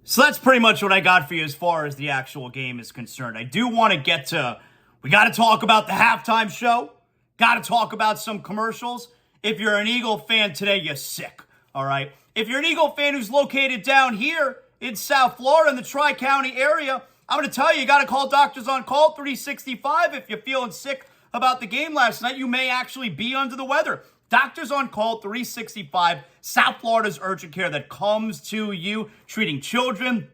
So that's pretty much what I got for you as far as the actual game is concerned. I do want to we got to talk about the halftime show. Got to talk about some commercials. If you're an Eagle fan today, you're sick, all right? If you're an Eagle fan who's located down here in South Florida in the Tri-County area, I'm going to tell you got to call Doctors on Call 365 if you're feeling sick about the game last night. You may actually be under the weather. Doctors on Call 365, South Florida's urgent care that comes to you, treating children,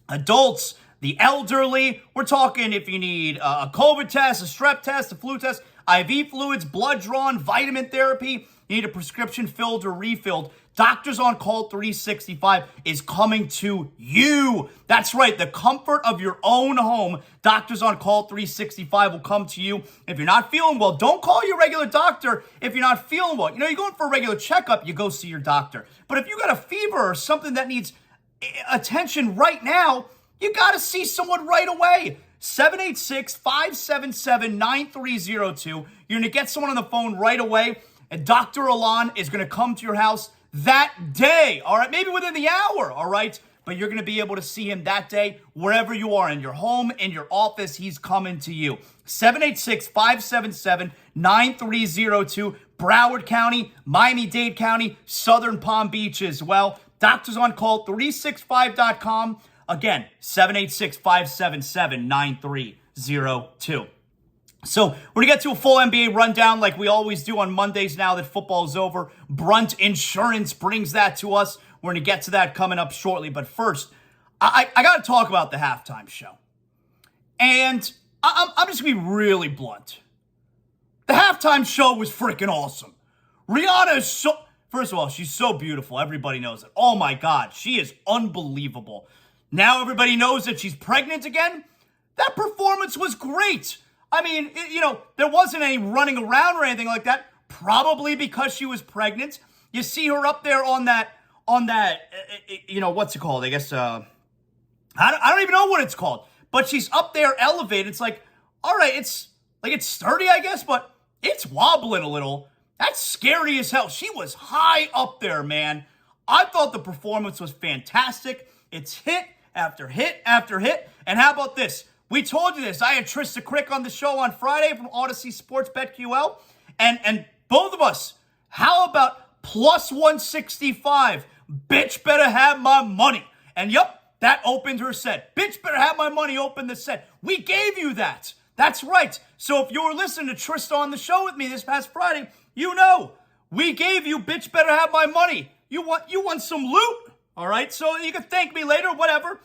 adults, the elderly. We're talking if you need a COVID test, a strep test, a flu test, IV fluids, blood drawn, vitamin therapy, you need a prescription filled or refilled. Doctors on Call 365 is coming to you. That's right, the comfort of your own home. Doctors on Call 365 will come to you. If you're not feeling well, don't call your regular doctor if you're not feeling well. You're going for a regular checkup, you go see your doctor. But if you got a fever or something that needs attention right now, you got to see someone right away. 786-577-9302. You're going to get someone on the phone right away, and Dr. Alan is going to come to your house that day, all right? Maybe within the hour, all right? But you're going to be able to see him that day, wherever you are, in your home, in your office, he's coming to you. 786-577-9302, Broward County, Miami-Dade County, Southern Palm Beach as well. Doctors on Call 365.com. Again, 786-577-9302. So we're going to get to a full NBA rundown like we always do on Mondays now that football is over. Brunt Insurance brings that to us. We're going to get to that coming up shortly. But first, I got to talk about the halftime show. And I'm just going to be really blunt. The halftime show was freaking awesome. Rihanna is so... First of all, she's so beautiful. Everybody knows it. Oh my God, she is unbelievable. Now everybody knows that she's pregnant again. That performance was great. I mean, there wasn't any running around or anything like that. Probably because she was pregnant. You see her up there on that, what's it called? I guess, I don't even know what it's called. But she's up there elevated. It's like, all right, it's sturdy, I guess, but it's wobbling a little. That's scary as hell. She was high up there, man. I thought the performance was fantastic. It's hit after hit after hit. And how about this? We told you this. I had Trista Crick on the show on Friday from Odyssey Sports BetQL. And both of us, how about plus 165? Bitch better have my money. And yep, that opened her set. Bitch better have my money, opened the set. We gave you that. That's right. So if you were listening to Trista on the show with me this past Friday, you know, we gave you bitch better have my money. You want some loot? All right, so you can thank me later, whatever.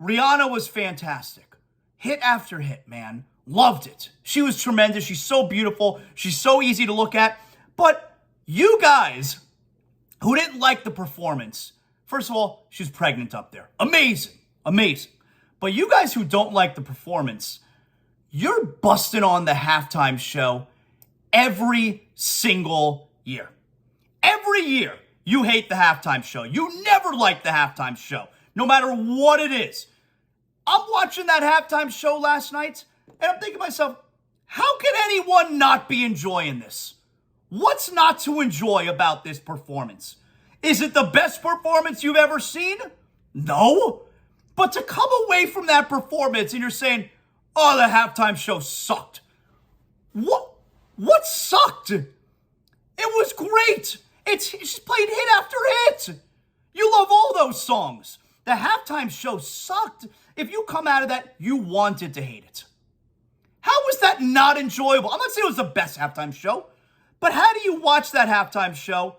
Rihanna was fantastic. Hit after hit, man. Loved it. She was tremendous. She's so beautiful. She's so easy to look at. But you guys who didn't like the performance, first of all, she was pregnant up there. Amazing. Amazing. But you guys who don't like the performance, you're busting on the halftime show every single year. Every year. You hate the halftime show. You never like the halftime show, no matter what it is. I'm watching that halftime show last night, and I'm thinking to myself, how can anyone not be enjoying this? What's not to enjoy about this performance? Is it the best performance you've ever seen? No. But to come away from that performance and you're saying, oh, the halftime show sucked. What sucked? It was great. She's played hit after hit. You love all those songs. The halftime show sucked. If you come out of that, you wanted to hate it. How was that not enjoyable? I'm not saying it was the best halftime show, but how do you watch that halftime show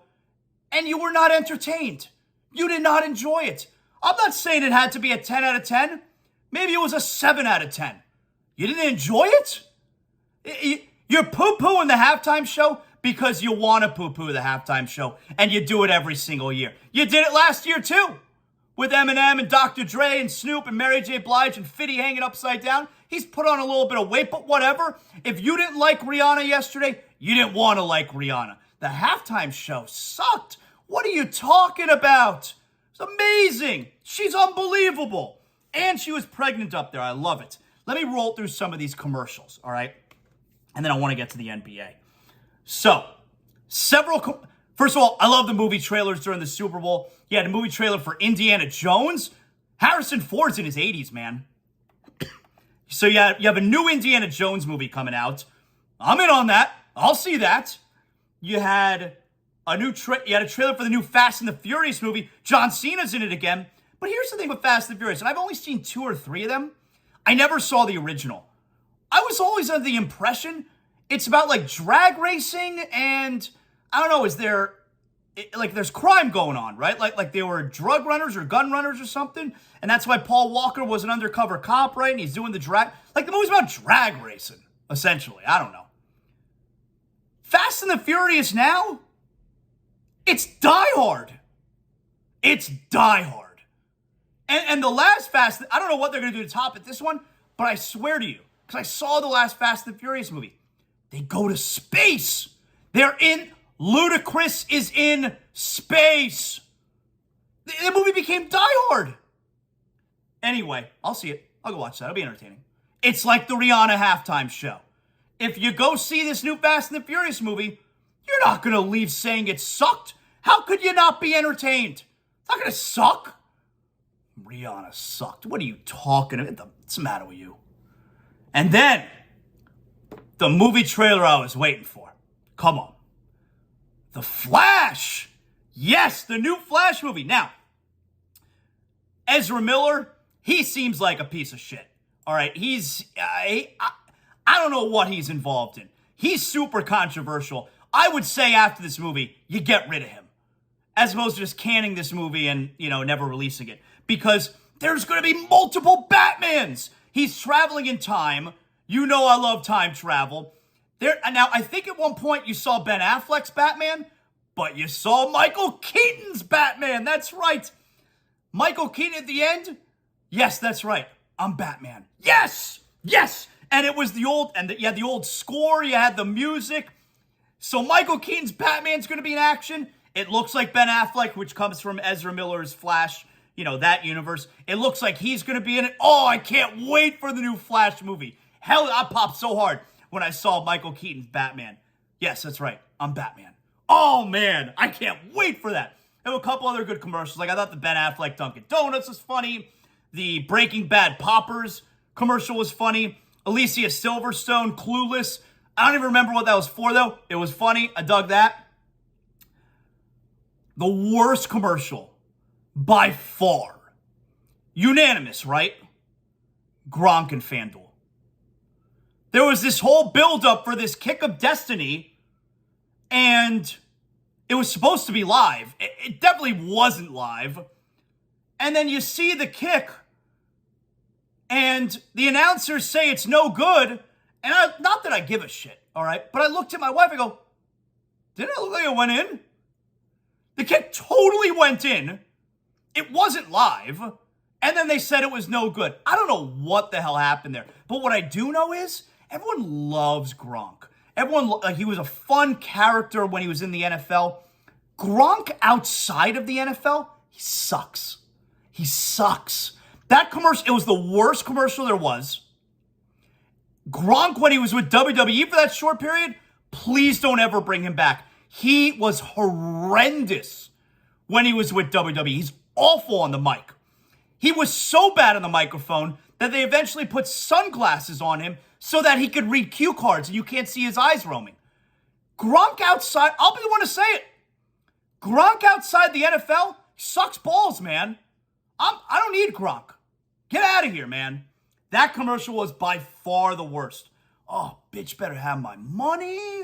and you were not entertained? You did not enjoy it. I'm not saying it had to be a 10 out of 10. Maybe it was a 7 out of 10. You didn't enjoy it? You're poo-pooing the halftime show because you want to poo-poo the halftime show, and you do it every single year. You did it last year, too, with Eminem and Dr. Dre and Snoop and Mary J. Blige and Fitty hanging upside down. He's put on a little bit of weight, but whatever. If you didn't like Rihanna yesterday, you didn't want to like Rihanna. The halftime show sucked. What are you talking about? It's amazing. She's unbelievable. And she was pregnant up there. I love it. Let me roll through some of these commercials, all right? And then I want to get to the NBA. So, first of all, I love the movie trailers during the Super Bowl. You had a movie trailer for Indiana Jones. Harrison Ford's in his 80s, man. So you have a new Indiana Jones movie coming out. I'm in on that. I'll see that. You had a trailer for the new Fast and the Furious movie. John Cena's in it again. But here's the thing with Fast and the Furious, and I've only seen 2 or 3 of them. I never saw the original. I was always under the impression it's about like drag racing and I don't know, there's crime going on, right? Like they were drug runners or gun runners or something. And that's why Paul Walker was an undercover cop, right? And he's doing the drag. Like the movie's about drag racing, essentially. I don't know. Fast and the Furious now, it's Die Hard. It's Die Hard. And the last Fast, I don't know what they're going to do to top it this one, but I swear to you, because I saw the last Fast and the Furious movie, they go to space. Ludacris is in space. The movie became Die Hard. Anyway, I'll see it. I'll go watch that. It'll be entertaining. It's like the Rihanna halftime show. If you go see this new Fast and the Furious movie, you're not going to leave saying it sucked. How could you not be entertained? It's not going to suck. Rihanna sucked. What are you talking about? What's the matter with you? And then, the movie trailer I was waiting for. Come on. The Flash. Yes, the new Flash movie. Now, Ezra Miller, he seems like a piece of shit. All right, I don't know what he's involved in. He's super controversial. I would say after this movie, you get rid of him. As opposed to just canning this movie and, never releasing it. Because there's going to be multiple Batmans. He's traveling in time. You know I love time travel. Now, I think at one point you saw Ben Affleck's Batman, but you saw Michael Keaton's Batman. That's right. Michael Keaton at the end? Yes, that's right. I'm Batman. Yes! Yes! And it was you had the old score, you had the music. So Michael Keaton's Batman's going to be in action. It looks like Ben Affleck, which comes from Ezra Miller's Flash, that universe. It looks like he's going to be in it. Oh, I can't wait for the new Flash movie. Hell, I popped so hard when I saw Michael Keaton's Batman. Yes, that's right. I'm Batman. Oh, man. I can't wait for that. There were a couple other good commercials. Like, I thought the Ben Affleck Dunkin' Donuts was funny. The Breaking Bad Poppers commercial was funny. Alicia Silverstone, Clueless. I don't even remember what that was for, though. It was funny. I dug that. The worst commercial, by far. Unanimous, right? Gronk and FanDuel. There was this whole build-up for this Kick of Destiny, and it was supposed to be live. It definitely wasn't live. And then you see the kick, and the announcers say it's no good, and not that I give a shit, all right? But I looked at my wife, I go, didn't it look like it went in? The kick totally went in. It wasn't live. And then they said it was no good. I don't know what the hell happened there. But what I do know is everyone loves Gronk. He was a fun character when he was in the NFL. Gronk outside of the NFL, he sucks. He sucks. That commercial, it was the worst commercial there was. Gronk, when he was with WWE for that short period, please don't ever bring him back. He was horrendous when he was with WWE. He's awful on the mic. He was so bad on the microphone that they eventually put sunglasses on him so that he could read cue cards and you can't see his eyes roaming. Gronk outside, I'll be the one to say it. Gronk outside the NFL sucks balls, man. I don't need Gronk. Get out of here, man. That commercial was by far the worst. Oh, bitch better have my money.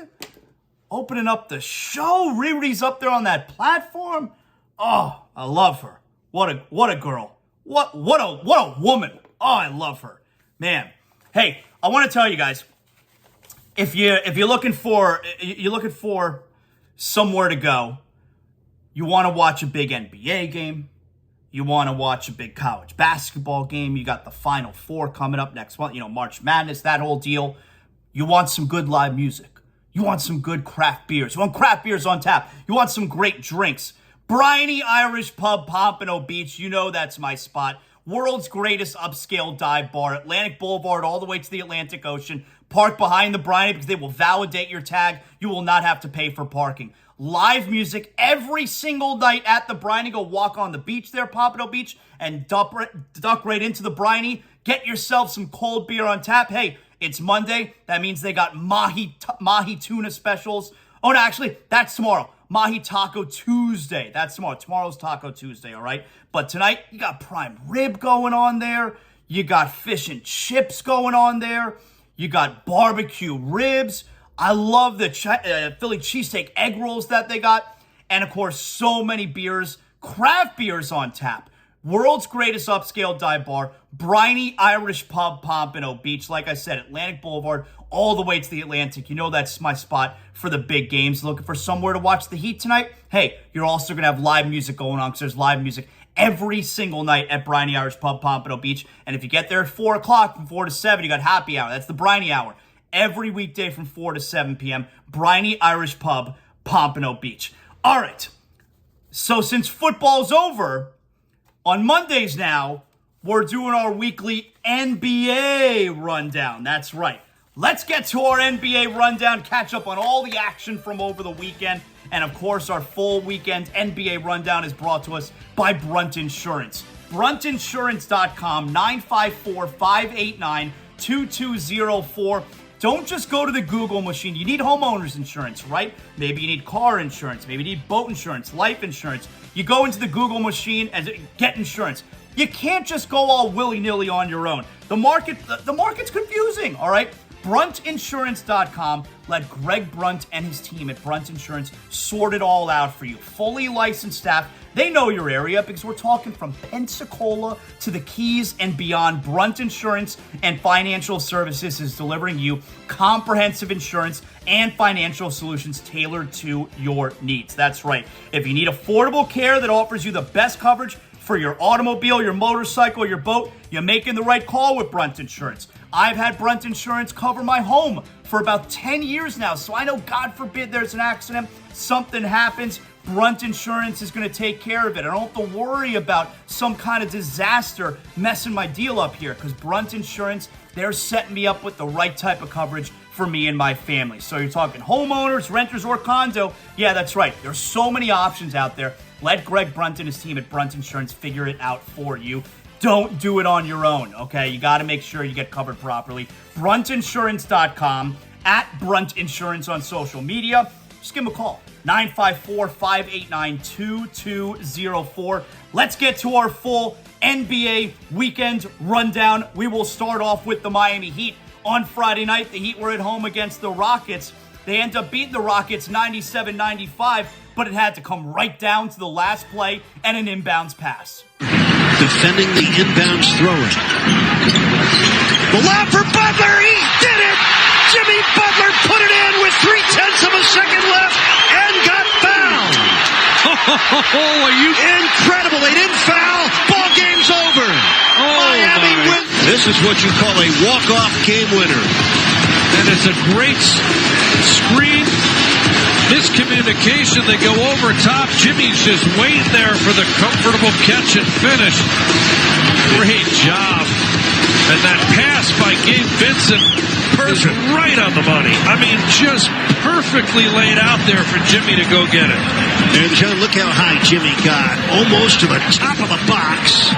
Opening up the show. Riri's up there on that platform. Oh, I love her. What a girl. What a woman. Oh, I love her. Man. Hey, I want to tell you guys, if you're looking for somewhere to go, you want to watch a big NBA game, you want to watch a big college basketball game, you got the Final Four coming up next month, March Madness, that whole deal. You want some good live music. You want some good craft beers. You want craft beers on tap. You want some great drinks. Briny Irish Pub, Pompano Beach. You know that's my spot. World's greatest upscale dive bar. Atlantic Boulevard all the way to the Atlantic Ocean. Park behind the Briny because they will validate your tag. You will not have to pay for parking. live music every single night at the Briny. Go walk on the beach there, Pompano Beach, and duck right into the Briny. Get yourself some cold beer on tap. Hey, it's Monday. That means they got mahi tuna specials. Oh, no, actually, that's tomorrow. Mahi Taco Tuesday. That's tomorrow. Tomorrow's Taco Tuesday, all right? But tonight, you got prime rib going on there. You got fish and chips going on there. You got barbecue ribs. I love the Philly cheesesteak egg rolls that they got. And, of course, so many beers, craft beers on tap. World's greatest upscale dive bar, Briny Irish Pub, Pompano Beach. Like I said, Atlantic Boulevard, all the way to the Atlantic. You know that's my spot for the big games. Looking for somewhere to watch the Heat tonight? Hey, you're also going to have live music going on because there's live music every single night at Briny Irish Pub, Pompano Beach. And if you get there at 4 o'clock, from 4 to 7, you got happy hour. That's the Briny hour. Every weekday from 4 to 7 p.m., Briny Irish Pub, Pompano Beach. All right. So since football's over, on Mondays now, we're doing our weekly NBA rundown. That's right. Let's get to our NBA rundown, catch up on all the action from over the weekend. And of course, our full weekend NBA rundown is brought to us by Brunt Insurance. BruntInsurance.com, 954-589-2204. Don't just go to the Google machine. You need homeowners insurance, right? Maybe you need car insurance. Maybe you need boat insurance, life insurance. You go into the Google machine and get insurance. You can't just go all willy-nilly on your own. The market's confusing, all right? BruntInsurance.com. Let Greg Brunt and his team at Brunt Insurance sort it all out for you. Fully licensed staff. They know your area because we're talking from Pensacola to the Keys and beyond. Brunt Insurance and Financial Services is delivering you comprehensive insurance and financial solutions tailored to your needs. That's right. If you need affordable care that offers you the best coverage for your automobile, your motorcycle, your boat, you're making the right call with Brunt Insurance. I've had Brunt Insurance cover my home for about 10 years now, so I know, God forbid, there's an accident, something happens, Brunt Insurance is going to take care of it. I don't have to worry about some kind of disaster messing my deal up here because Brunt Insurance, they're setting me up with the right type of coverage for me and my family. So you're talking homeowners, renters, or condo. Yeah, that's right. There's so many options out there. Let Greg Brunt and his team at Brunt Insurance figure it out for you. Don't do it on your own, okay? You got to make sure you get covered properly. BruntInsurance.com, at Brunt Insurance on social media. Just give them a call. 954-589-2204. Let's get to our full NBA weekend rundown. We will start off with the Miami Heat. On Friday night, the Heat were at home against the Rockets. They end up beating the Rockets 97-95, but it had to come right down to the last play and an inbounds pass. Defending the inbounds throw-in. The lob for Butler. He did it! Jimmy Butler put it in with 0.3 of a second left and got fouled. Oh, are you incredible? They didn't foul. Ball game's over. Miami wins. This is what you call a walk-off game winner. And it's a great screen. Miscommunication. They go over top. Jimmy's just waiting there for the comfortable catch and finish. Great job. And that pass by Gabe Vincent is right on the money. I mean, just perfectly laid out there for Jimmy to go get it. And John, look how high Jimmy got. Almost to the top of the box.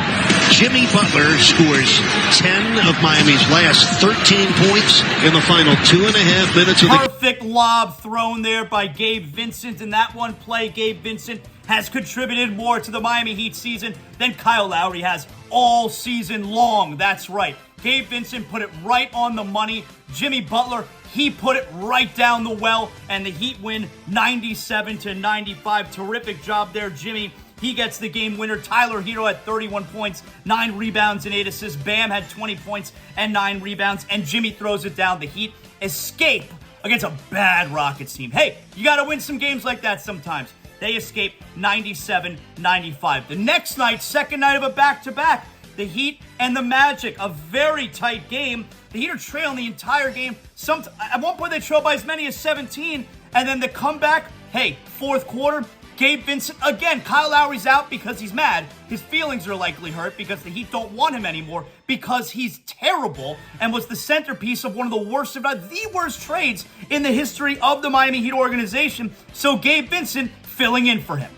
Jimmy Butler scores 10 of Miami's last 13 points in the final 2.5 minutes of the perfect lob thrown there by Gabe Vincent. In that one play, Gabe Vincent has contributed more to the Miami Heat season than Kyle Lowry has all season long. That's right. Gabe Vincent put it right on the money. Jimmy Butler, he put it right down the well, and the Heat win 97-95. Terrific job there, Jimmy. He gets the game winner. Tyler Hero had 31 points, 9 rebounds, and 8 assists. Bam had 20 points and 9 rebounds, and Jimmy throws it down. The Heat escape against a bad Rockets team. Hey, you got to win some games like that sometimes. They escape 97-95. The next night, second night of a back-to-back, the Heat and the Magic, a very tight game. The Heat are trailing the entire game. At one point, they trail by as many as 17, and then the comeback, hey, fourth quarter, Gabe Vincent, again, Kyle Lowry's out because he's mad. His feelings are likely hurt because the Heat don't want him anymore because he's terrible and was the centerpiece of one of the worst, if not the worst, trades in the history of the Miami Heat organization. So Gabe Vincent filling in for him.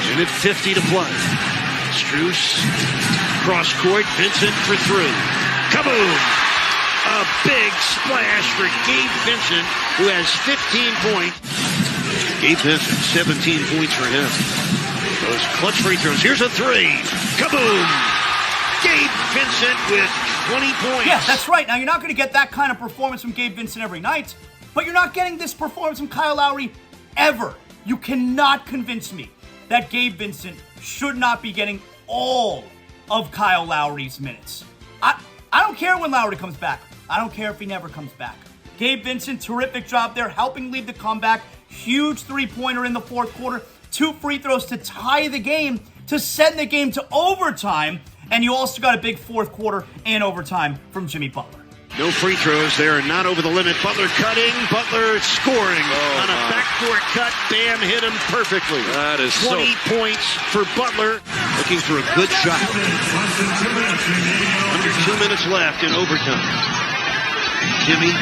Minute 50 to play. Strus, cross court, Vincent for three. Kaboom! A big splash for Gabe Vincent, who has 15 points. Gabe Vincent, 17 points for him. Those clutch free throws. Here's a three. Kaboom! Gabe Vincent with 20 points. Yeah, that's right. Now, you're not going to get that kind of performance from Gabe Vincent every night, but you're not getting this performance from Kyle Lowry ever. You cannot convince me that Gabe Vincent should not be getting all of Kyle Lowry's minutes. I don't care when Lowry comes back. I don't care if he never comes back. Gabe Vincent, terrific job there, helping lead the comeback. Huge three-pointer in the fourth quarter. 2 free throws to tie the game, to send the game to overtime. And you also got a big fourth quarter and overtime from Jimmy Butler. No free throws there, not over the limit. Butler cutting, Butler scoring on a backdoor cut. Bam hit him perfectly. That is 20 points for Butler. Looking for a good shot. Under 2 minutes left in overtime. Jimmy.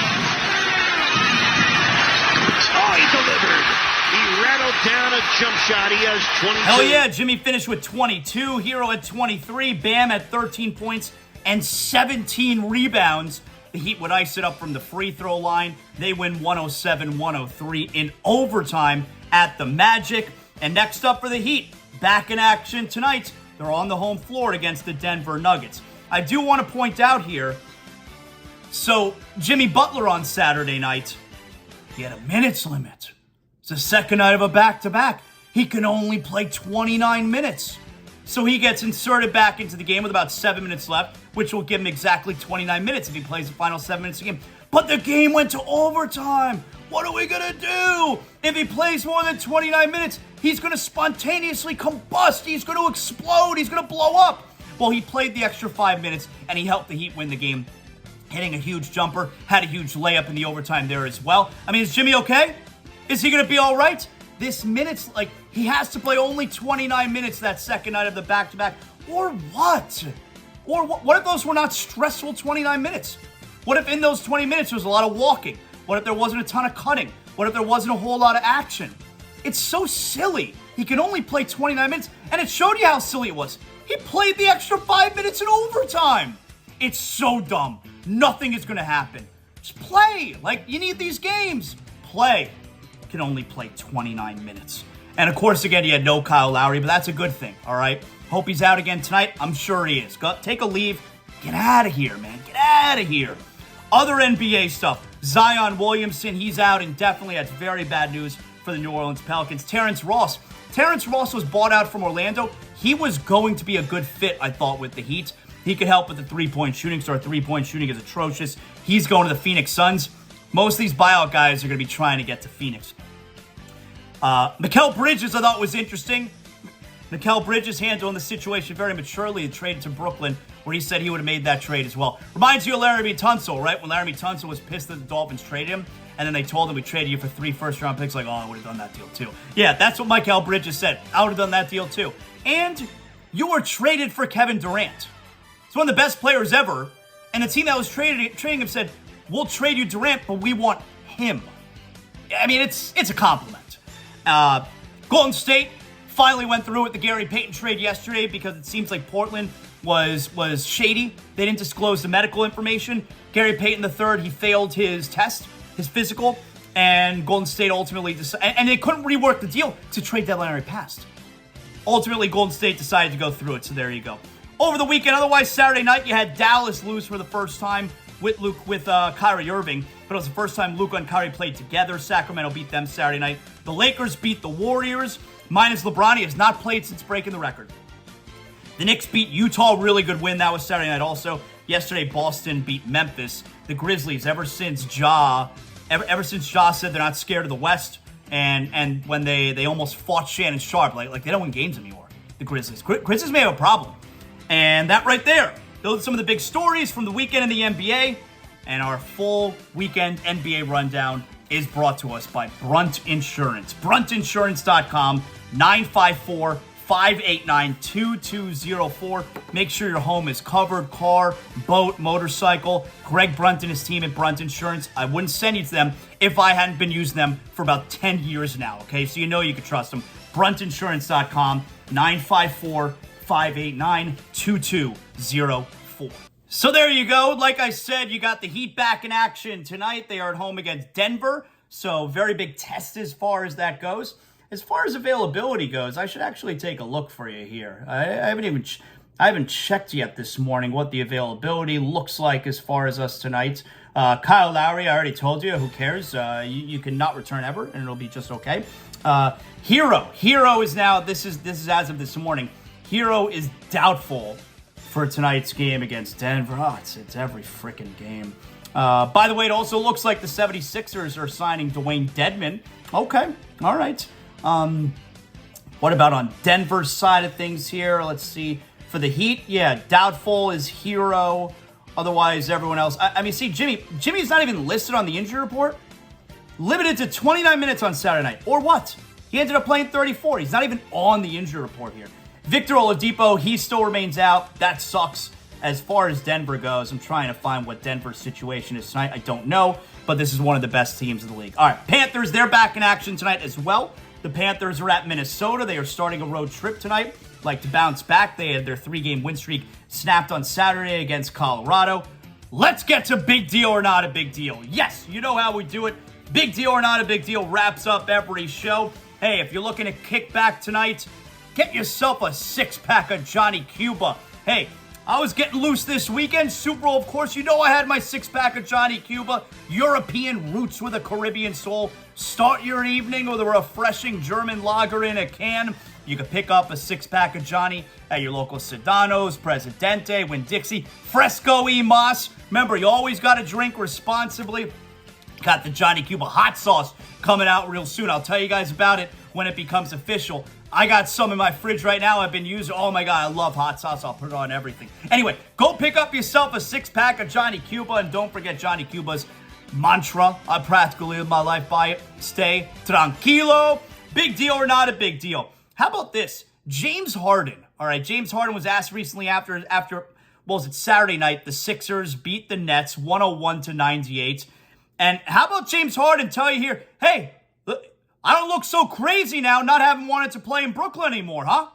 Oh, he delivered. He rattled down a jump shot. He has 22. Hell yeah, Jimmy finished with 22. Hero at 23. Bam at 13 points and 17 rebounds. The Heat would ice it up from the free throw line. They win 107-103 in overtime at the Magic. And next up for the Heat, back in action tonight. They're on the home floor against the Denver Nuggets. I do want to point out here, so Jimmy Butler on Saturday night, he had a minutes limit. It's the second night of a back-to-back. He can only play 29 minutes. So he gets inserted back into the game with about 7 minutes left, which will give him exactly 29 minutes if he plays the final 7 minutes of the game. But the game went to overtime. What are we going to do? If he plays more than 29 minutes, he's going to spontaneously combust. He's going to explode. He's going to blow up. Well, he played the extra 5 minutes, and he helped the Heat win the game, hitting a huge jumper, had a huge layup in the overtime there as well. I mean, is Jimmy okay? Is he going to be all right? This minutes, like, he has to play only 29 minutes that second night of the back-to-back. Or what? Or what if those were not stressful 29 minutes? What if in those 20 minutes there was a lot of walking? What if there wasn't a ton of cutting? What if there wasn't a whole lot of action? It's so silly. He can only play 29 minutes, and it showed you how silly it was. He played the extra 5 minutes in overtime. It's so dumb. Nothing is going to happen. Just play. Like, you need these games. Play. Can only play 29 minutes. And of course, again, he had no Kyle Lowry, but that's a good thing, all right? Hope he's out again tonight. I'm sure he is. Take a leave. Get out of here, man. Get out of here. Other NBA stuff. Zion Williamson, he's out indefinitely. That's very bad news for the New Orleans Pelicans. Terrence Ross. Terrence Ross was bought out from Orlando. He was going to be a good fit, I thought, with the Heat. He could help with the three-point shooting, so our three-point shooting is atrocious. He's going to the Phoenix Suns. Most of these buyout guys are going to be trying to get to Phoenix. Mikal Bridges, I thought was interesting. Mikal Bridges handling the situation very maturely and traded to Brooklyn, where he said he would have made that trade as well. Reminds you of Laramie Tunsil, right? When Laramie Tunsil was pissed that the Dolphins traded him, and then they told him we traded you for 3 first-round picks. Like, oh, I would have done that deal too. Yeah, that's what Mikal Bridges said. I would have done that deal too. And you were traded for Kevin Durant. He's one of the best players ever, and the team that was trading him said, we'll trade you Durant, but we want him. I mean, it's a compliment. Golden State finally went through with the Gary Payton trade yesterday because it seems like Portland was shady. They didn't disclose the medical information. Gary Payton III, he failed his test, his physical, and Golden State ultimately decided, and they couldn't rework the deal to trade deadline already passed. Ultimately, Golden State decided to go through it, so there you go. Over the weekend, otherwise, Saturday night, you had Dallas lose for the first time with Kyrie Irving, but it was the first time Luka and Kyrie played together. Sacramento beat them Saturday night. The Lakers beat the Warriors, minus LeBron. He has not played since breaking the record. The Knicks beat Utah, really good win. That was Saturday night also. Yesterday, Boston beat Memphis. The Grizzlies, ever since Ja said they're not scared of the West, and when they almost fought Shannon Sharp, like they don't win games anymore, the Grizzlies. Grizzlies may have a problem. And that right there, those are some of the big stories from the weekend in the NBA and our full weekend NBA rundown is brought to us by Brunt Insurance. BruntInsurance.com, 954-589-2204. Make sure your home is covered, car, boat, motorcycle. Greg Brunt and his team at Brunt Insurance. I wouldn't send you to them if I hadn't been using them for about 10 years now, okay? So you know you can trust them. BruntInsurance.com, 954-589-2204. So there you go. Like I said, you got the Heat back in action tonight. They are at home against Denver. So very big test as far as that goes. As far as availability goes, I should actually take a look for you here. I haven't checked yet this morning what the availability looks like as far as us tonight. Kyle Lowry, I already told you. Who cares? You can not return ever, and it'll be just okay. Hero is now. This is as of this morning. Hero is doubtful for tonight's game against Denver. Oh, it's every freaking game. By the way, it also looks like the 76ers are signing Dwayne Dedmon. Okay, all right. What about on Denver's side of things here? Let's see. For the Heat, yeah, doubtful is Hero. Otherwise, everyone else. I mean, see, Jimmy's not even listed on the injury report. Limited to 29 minutes on Saturday night. Or what? He ended up playing 34. He's not even on the injury report here. Victor Oladipo, he still remains out. That sucks. As far as Denver goes, I'm trying to find what Denver's situation is tonight. I don't know, but this is one of the best teams in the league. All right, Panthers, they're back in action tonight as well. The Panthers are at Minnesota. They are starting a road trip tonight. Like to bounce back. They had their 3-game win streak snapped on Saturday against Colorado. Let's get to big deal or not a big deal. Yes, you know how we do it. Big deal or not a big deal wraps up every show. Hey, if you're looking to kick back tonight, get yourself a 6-pack of Johnny Cuba. Hey, I was getting loose this weekend. Super Bowl, of course. You know I had my 6-pack of Johnny Cuba. European roots with a Caribbean soul. Start your evening with a refreshing German lager in a can. You can pick up a 6-pack of Johnny at your local Sedano's, Presidente, Winn-Dixie, Fresco y Mas. Remember, you always got to drink responsibly. Got the Johnny Cuba hot sauce coming out real soon. I'll tell you guys about it when it becomes official. I got some in my fridge right now I've been using. Oh my God, I love hot sauce. I'll put it on everything. Anyway, go pick up yourself a 6-pack of Johnny Cuba, and don't forget Johnny Cuba's mantra. I practically live my life by it. Stay tranquilo. Big deal or not a big deal. How about this? James Harden. All right, James Harden was asked recently after was it Saturday night? The Sixers beat the Nets 101-98. And how about James Harden tell you here, hey, look, I don't look so crazy now not having wanted to play in Brooklyn anymore, huh?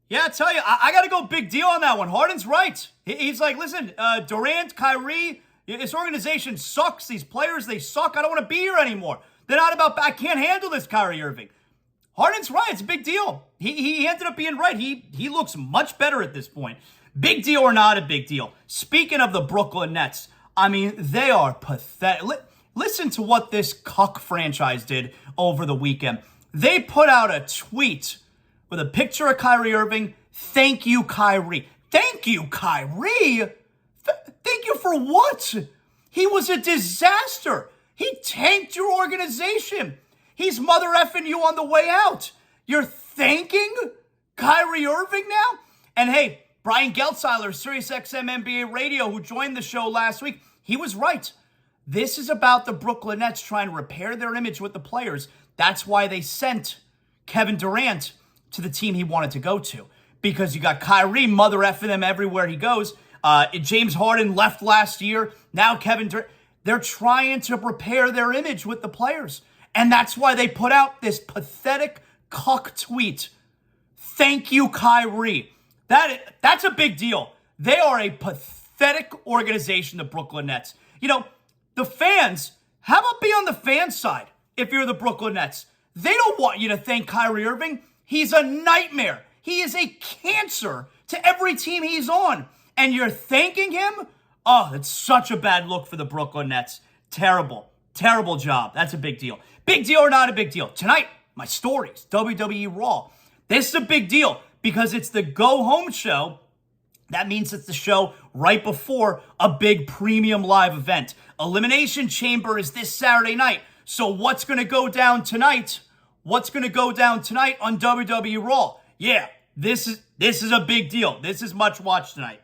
Yeah, I tell you, I got to go big deal on that one. Harden's right. He's like, listen, Durant, Kyrie, this organization sucks. These players, they suck. I don't want to be here anymore. They're not about, I can't handle this, Kyrie Irving. Harden's right. It's a big deal. He ended up being right. He looks much better at this point. Big deal or not a big deal. Speaking of the Brooklyn Nets, I mean, they are pathetic. Listen to what this cuck franchise did over the weekend. They put out a tweet with a picture of Kyrie Irving. Thank you, Kyrie. Thank you, Kyrie? Thank you for what? He was a disaster. He tanked your organization. He's mother effing you on the way out. You're thanking Kyrie Irving now? And hey, Brian Geltzeiler, SiriusXM NBA Radio, who joined the show last week, he was right. This is about the Brooklyn Nets trying to repair their image with the players. That's why they sent Kevin Durant to the team he wanted to go to. Because you got Kyrie mother effing them everywhere he goes. James Harden left last year. Now Kevin Durant. They're trying to repair their image with the players. And that's why they put out this pathetic cuck tweet. Thank you, Kyrie. That's a big deal. They are a pathetic organization, the Brooklyn Nets. You know, the fans, how about be on the fan side if you're the Brooklyn Nets? They don't want you to thank Kyrie Irving. He's a nightmare. He is a cancer to every team he's on. And you're thanking him? Oh, it's such a bad look for the Brooklyn Nets. Terrible. Terrible job. That's a big deal. Big deal or not a big deal? Tonight, my stories, WWE Raw. This is a big deal because it's the go-home show. That means it's the show right before a big premium live event. Elimination Chamber is this Saturday night. So what's going to go down tonight? What's going to go down tonight on WWE Raw? Yeah, this is a big deal. This is much watched tonight.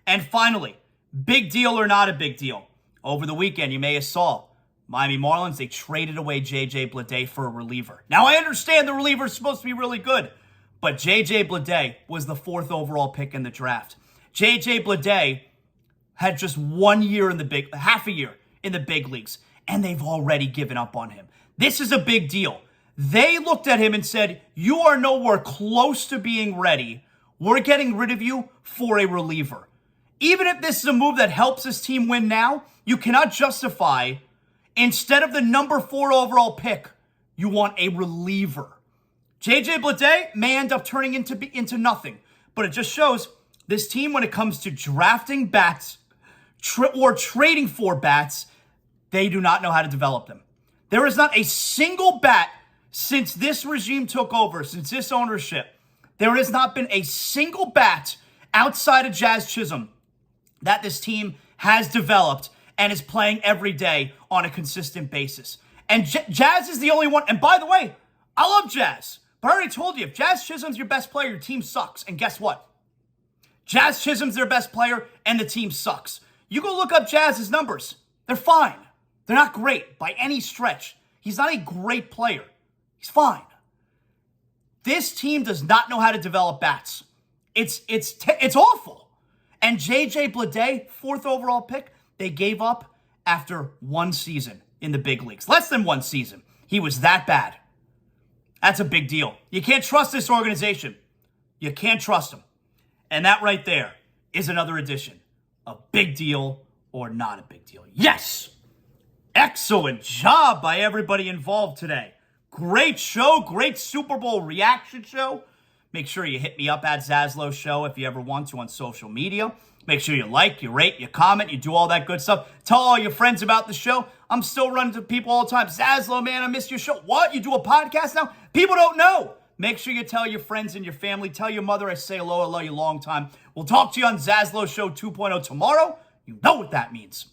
And finally, big deal or not a big deal? Over the weekend, you may have saw Miami Marlins, they traded away J.J. Bleday for a reliever. Now, I understand the reliever is supposed to be really good, but J.J. Bleday was the 4th overall pick in the draft. J.J. Bleday had just 1 year half a year in the big leagues, and they've already given up on him. This is a big deal. They looked at him and said, you are nowhere close to being ready. We're getting rid of you for a reliever. Even if this is a move that helps this team win now, you cannot justify, instead of the number 4 overall pick, you want a reliever. J.J. Bleday may end up turning into nothing, but it just shows this team, when it comes to drafting bats or trading for bats, they do not know how to develop them. There is not a single bat since this regime took over, since this ownership, there has not been a single bat outside of Jazz Chisholm that this team has developed and is playing every day on a consistent basis. And Jazz is the only one. And by the way, I love Jazz. But I already told you, if Jazz Chisholm's your best player, your team sucks. And guess what? Jazz Chisholm's their best player, and the team sucks. You go look up Jazz's numbers. They're fine. They're not great by any stretch. He's not a great player. He's fine. This team does not know how to develop bats. It's awful. And J.J. Bleday, 4th overall pick, they gave up after 1 season in the big leagues. Less than 1 season. He was that bad. That's a big deal. You can't trust this organization. You can't trust them. And that right there is another edition of Big Deal or Not a Big Deal. Yes! Excellent job by everybody involved today. Great show, great Super Bowl reaction show. Make sure you hit me up at ZASLOW Show if you ever want to on social media. Make sure you like, you rate, you comment, you do all that good stuff. Tell all your friends about the show. I'm still running to people all the time. ZASLOW, man, I missed your show. What? You do a podcast now? People don't know. Make sure you tell your friends and your family. Tell your mother I say hello, I love you long time. We'll talk to you on ZASLOW Show 2.0 tomorrow. You know what that means.